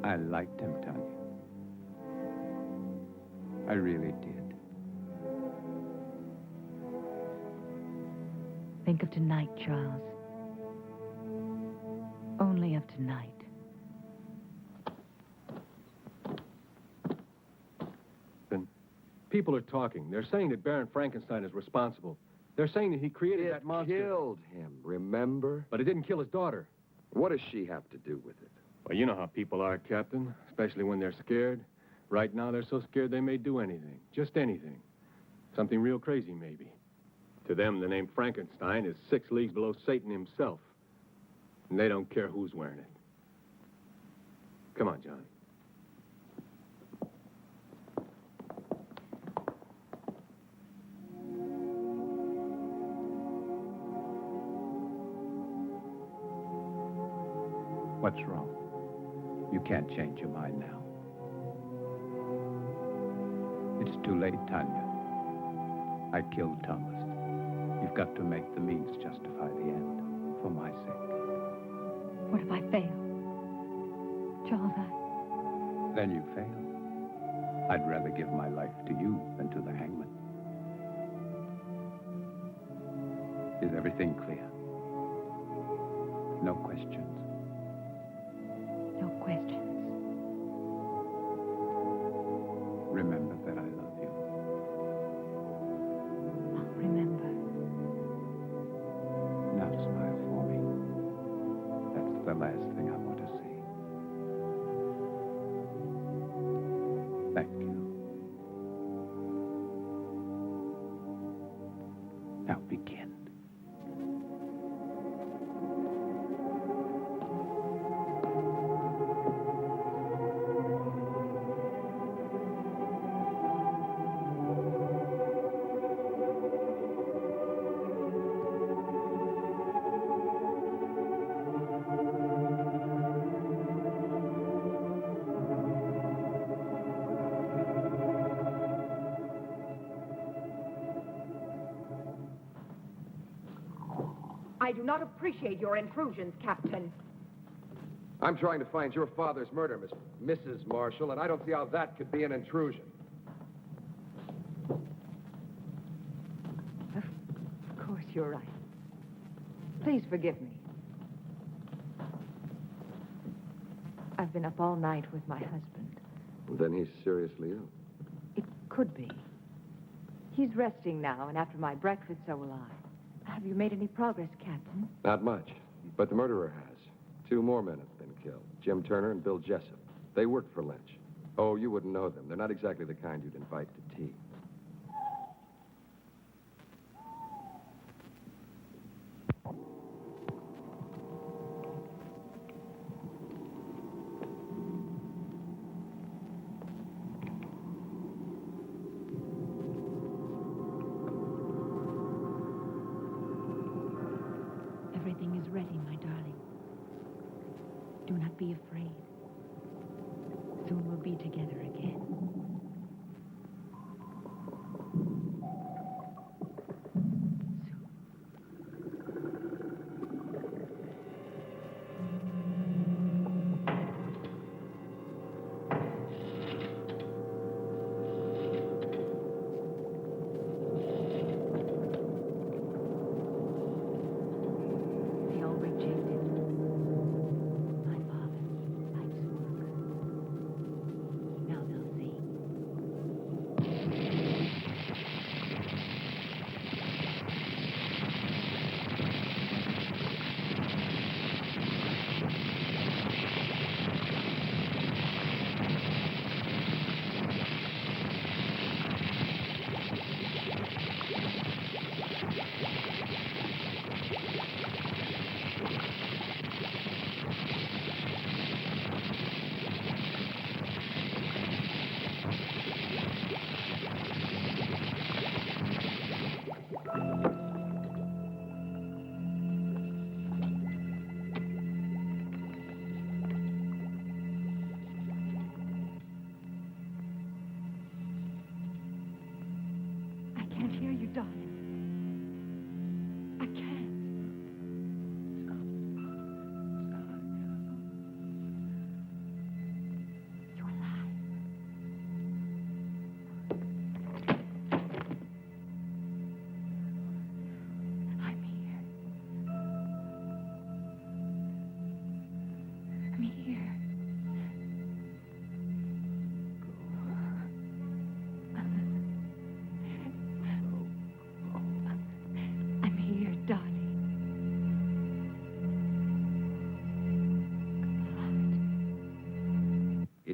I liked him, Tanya. I really did. Think of tonight, Charles. Only of tonight. People are talking. They're saying that Baron Frankenstein is responsible. They're saying that he created that monster. It killed him, remember? But it didn't kill his daughter. What does she have to do with it? Well, you know how people are, Captain, especially when they're scared. Right now, they're so scared they may do anything. Just anything. Something real crazy, maybe. To them, the name Frankenstein is 6 leagues below Satan himself. And they don't care who's wearing it. Come on, Johnny. What's wrong? You can't change your mind now. It's too late, Tanya. I killed Thomas. You've got to make the means justify the end, for my sake. What if I fail? Charles, Then you fail. I'd rather give my life to you than to the hangman. Is everything clear? No questions. No questions. Remember that I love you. I'll remember. Now smile for me. That's the last thing I want to see. Thank you. Now begin. I do not appreciate your intrusions, Captain. I'm trying to find your father's murder, Mrs. Marshall, and I don't see how that could be an intrusion. Of course, you're right. Please forgive me. I've been up all night with my husband. Then he's seriously ill. It could be. He's resting now, and after my breakfast, so will I. Have you made any progress, Captain? Not much, but the murderer has. 2 more men have been killed, Jim Turner and Bill Jessup. They worked for Lynch. Oh, you wouldn't know them. They're not exactly the kind you'd invite to tea. Everything is ready, my darling. Do not be afraid. Soon we'll be together again. They all rejected my father, life's work. Now they'll see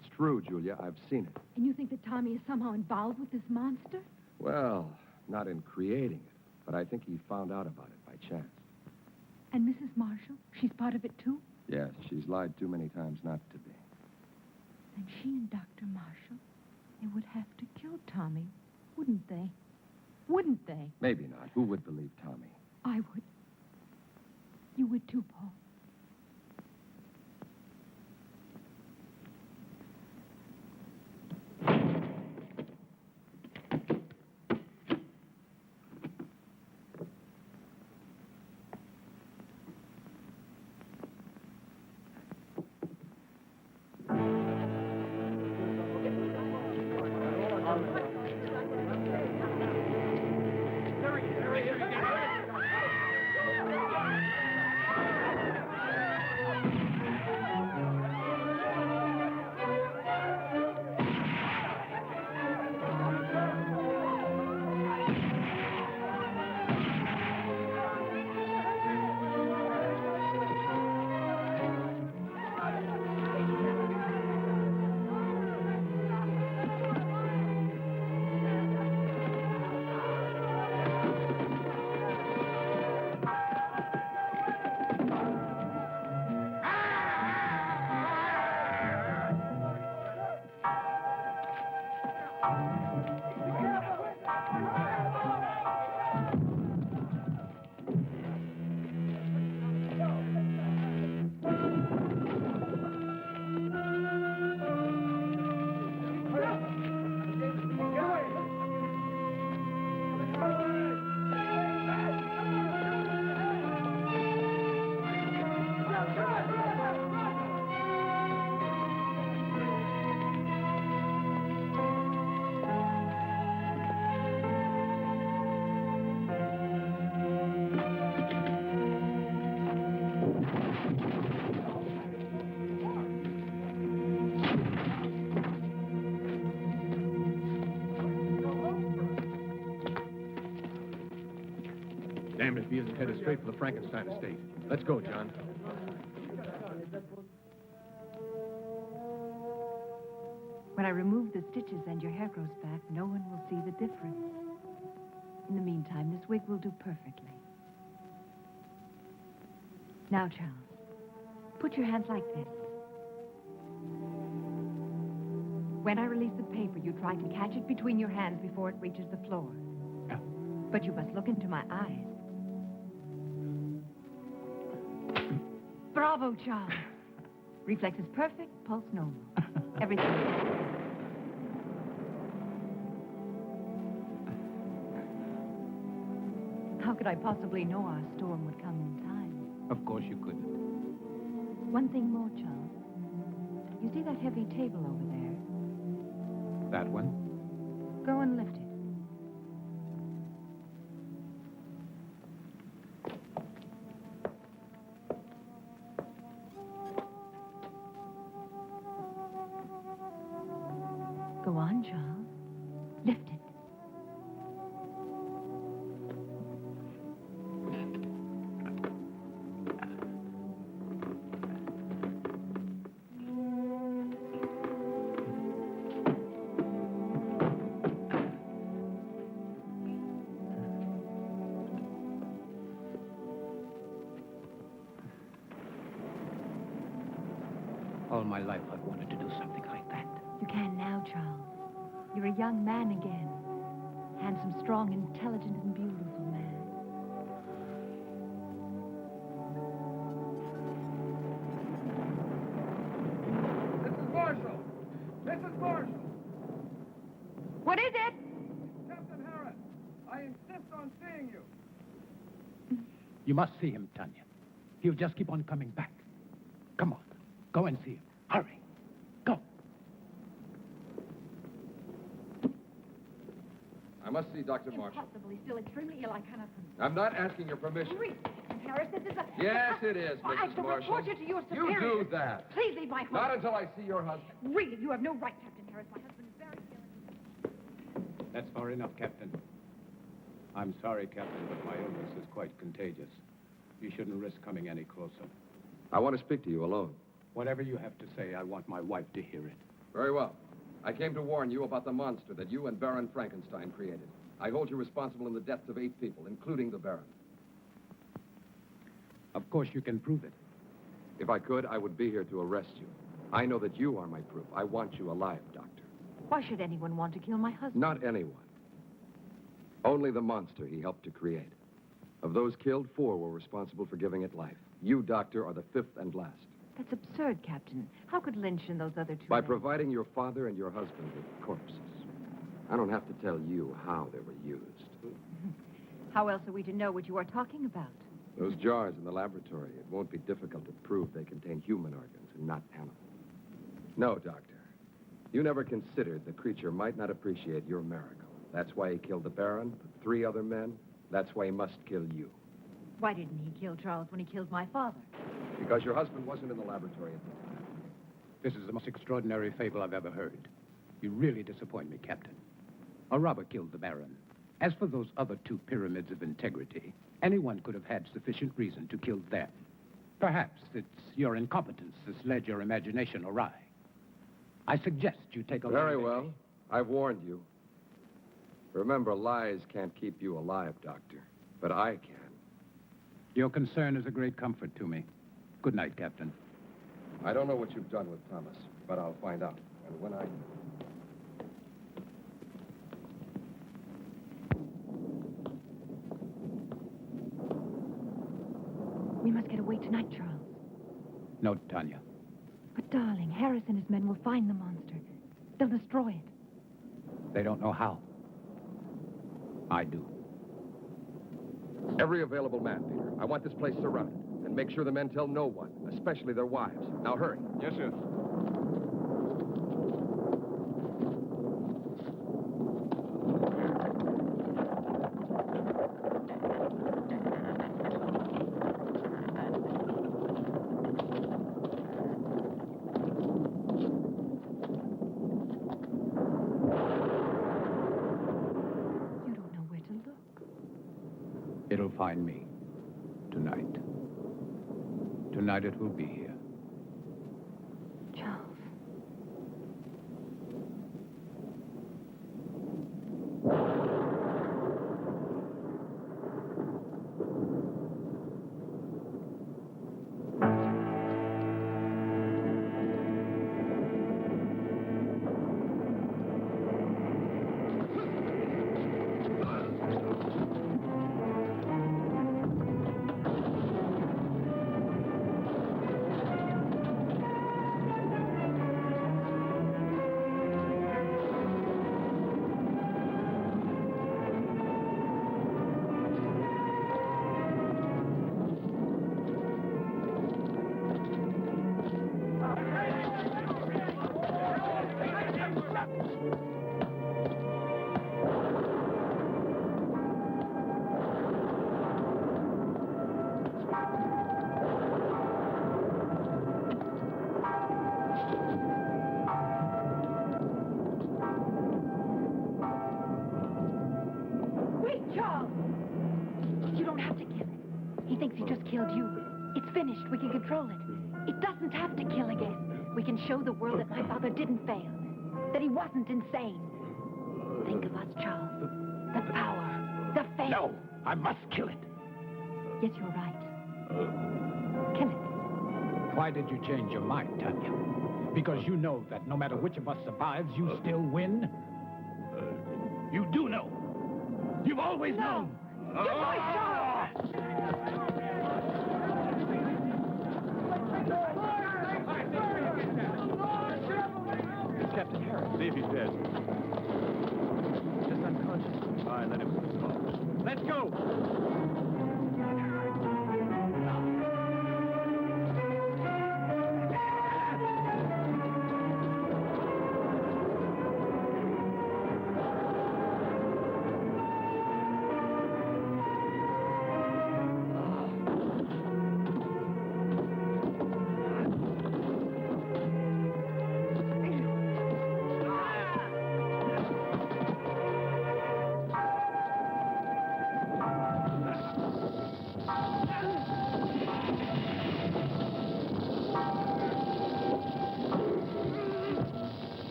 It's true, Julia. I've seen it. And you think that Tommy is somehow involved with this monster? Well, not in creating it, but I think he found out about it by chance. And Mrs. Marshall? She's part of it, too? Yes, she's lied too many times not to be. And she and Dr. Marshall, they would have to kill Tommy, wouldn't they? Wouldn't they? Maybe not. Who would believe Tommy? I would. You would too, Paul. Damned if he isn't headed straight for the Frankenstein estate. Let's go, John. When I remove the stitches and your hair grows back, no one will see the difference. In the meantime, this wig will do perfectly. Now, Charles, put your hands like this. When I release the paper, you try to catch it between your hands before it reaches the floor. But you must look into my eyes. Bravo, Charles. Reflex is perfect, pulse normal. Everything is perfect. How could I possibly know our storm would come in time? Of course you couldn't. One thing more, Charles. You see that heavy table over there? That one? Go and lift it. Go on, Charles. Lift it. All my life I've wanted to do something like that. You can now, Charles. You're a young man again. Handsome, strong, intelligent, and beautiful man. Mrs. Marshall! Mrs. Marshall! What is it? Captain Harris, I insist on seeing you. You must see him, Tanya. He'll just keep on coming back. Come on. Go and see him. Hurry. Go. I must see Dr. Marshall. Impossible. He's still extremely ill. I cannot. I'm not asking your permission. Really, Captain Harris, this is a... Yes, it is, I Mrs. shall Marshall. report you to your You superior. do that. Please leave my home. Not until I see your husband. Really, you have no right, Captain Harris. My husband is very ill. That's far enough, Captain. I'm sorry, Captain, but my illness is quite contagious. You shouldn't risk coming any closer. I want to speak to you alone. Whatever you have to say, I want my wife to hear it. Very well. I came to warn you about the monster that you and Baron Frankenstein created. I hold you responsible in the deaths of 8 people, including the Baron. Of course you can prove it. If I could, I would be here to arrest you. I know that you are my proof. I want you alive, Doctor. Why should anyone want to kill my husband? Not anyone. Only the monster he helped to create. Of those killed, 4 were responsible for giving it life. You, Doctor, are the 5th and last. That's absurd, Captain. How could Lynch and those other 2 By men... providing your father and your husband with corpses. I don't have to tell you how they were used. How else are we to know what you are talking about? Those jars in the laboratory, it won't be difficult to prove they contain human organs and not animal. No, Doctor. You never considered the creature might not appreciate your miracle. That's why he killed the Baron, the 3 other men. That's why he must kill you. Why didn't he kill Charles when he killed my father? Because your husband wasn't in the laboratory at the time. This is the most extraordinary fable I've ever heard. You really disappoint me, Captain. A robber killed the Baron. As for those other 2 pyramids of integrity, anyone could have had sufficient reason to kill them. Perhaps it's your incompetence that's led your imagination awry. I suggest you take a look. Very well. I've warned you. Remember, lies can't keep you alive, Doctor. But I can. Your concern is a great comfort to me. Good night, Captain. I don't know what you've done with Thomas, but I'll find out. And when I... We must get away tonight, Charles. No, Tanya. But, darling, Harris and his men will find the monster. They'll destroy it. They don't know how. I do. Every available man, Peter. I want this place surrounded. And make sure the men tell no one, especially their wives. Now, hurry. Yes, sir. It'll find me. Tonight. Tonight it will be here. Charles. Killed you. It's finished. We can control it. It doesn't have to kill again. We can show the world that my father didn't fail, that he wasn't insane. Think of us, Charles. The power, the fame. No, I must kill it. Yes, you're right. Kill it. Why did you change your mind, Tanya? Because you know that no matter which of us survives, you still win? You do know. You've always known. Good boy, Charles! It's Captain Harris. See if he's dead. Just unconscious. All right, let him go. Let's go!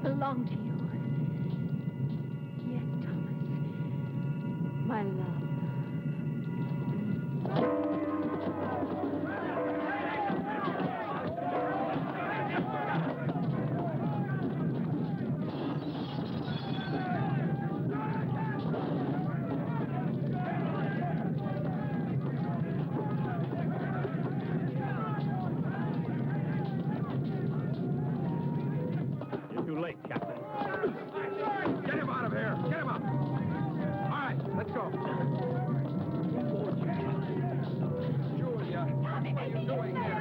Belong to you. Yes, Thomas. My love. Julia, what are you doing here?